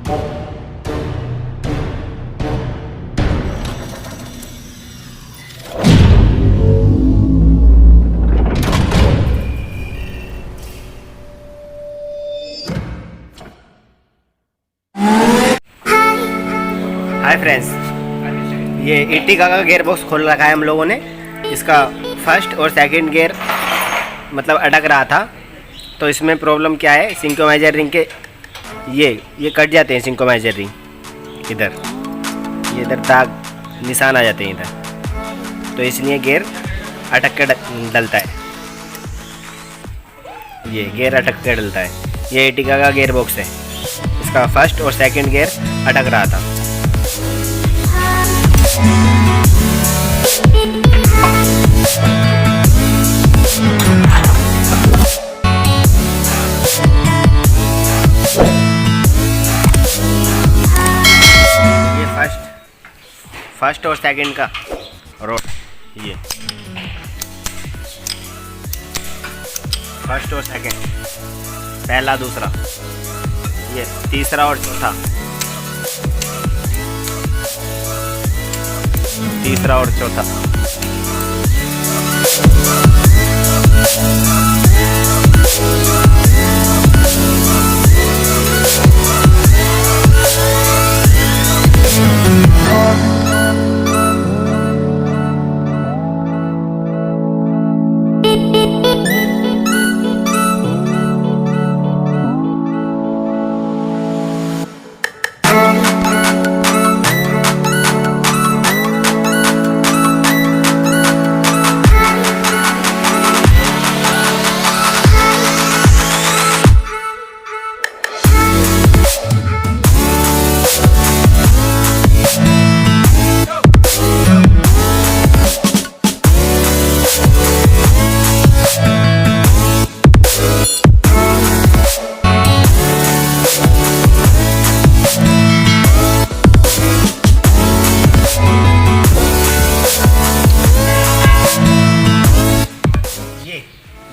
Hi friends, ये Ertiga का gear box खोल रखा है हम लोगों ने। इसका फर्स्ट और सेकंड गियर मतलब अटक रहा था, तो इसमें प्रॉब्लम क्या है, सिंक्रोनाइजर रिंग के ये कट जाते हैं। सिंक्रोनाइजर रिंग इधर, ये इधर दाग निशान आ जाते हैं इधर, तो इसलिए गियर अटक के डलता है। ये गियर अटक के डलता है। ये इर्टिगा का गियर बॉक्स है, इसका फर्स्ट और सेकंड गियर अटक रहा था। ये फर्स्ट और सेकंड का रोड, ये फर्स्ट और सेकंड, पहला दूसरा, ये तीसरा और चौथा, तीसरा और चौथा।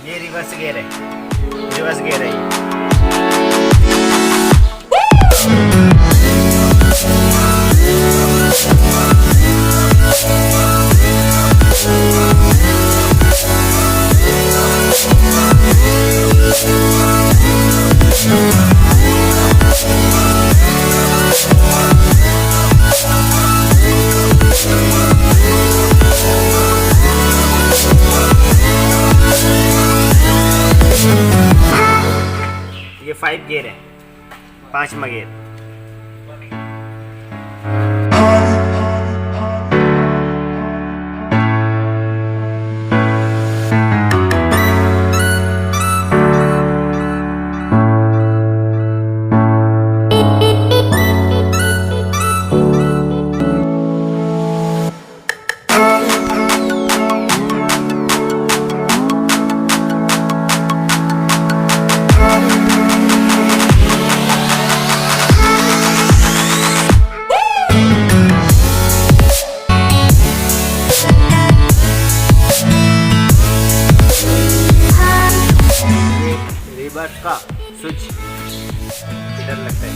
ये रिवर्स गियर है, रिवर्स गियर है ये 5 गियर है, 5वां गियर। रिवर्स का स्विच इधर लगता है।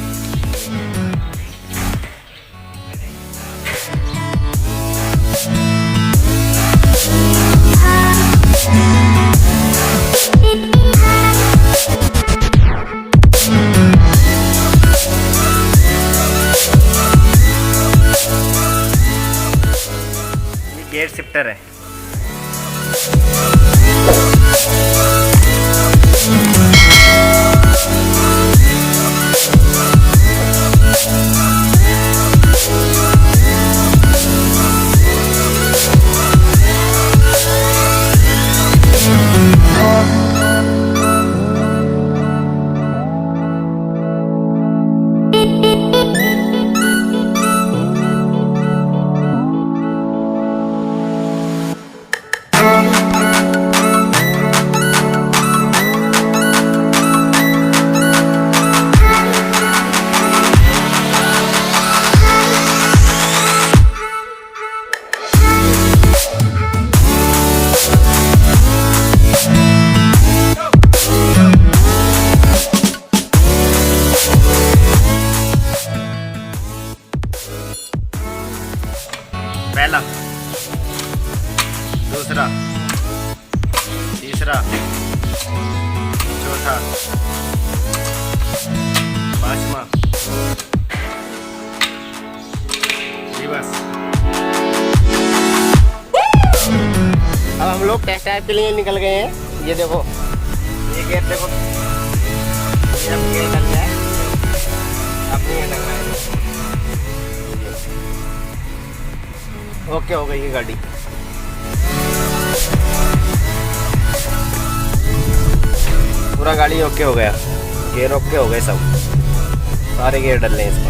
ये गियर शिफ्टर है। पहला, दूसरा, तीसरा, चौथा, पांचवा, रिवर्स। अब हम लोग टेस्ट ड्राइव के लिए निकल गए हैं। ये देखो, ये गेयर देखो, ये अब गेयर डल गया है, अब नहीं लग रहा है। ओके हो गई ये गाड़ी। पूरा गाड़ी ओके हो गया, गेयर ओके हो गए सब, सारे गेयर डल रहे हैं इसमें।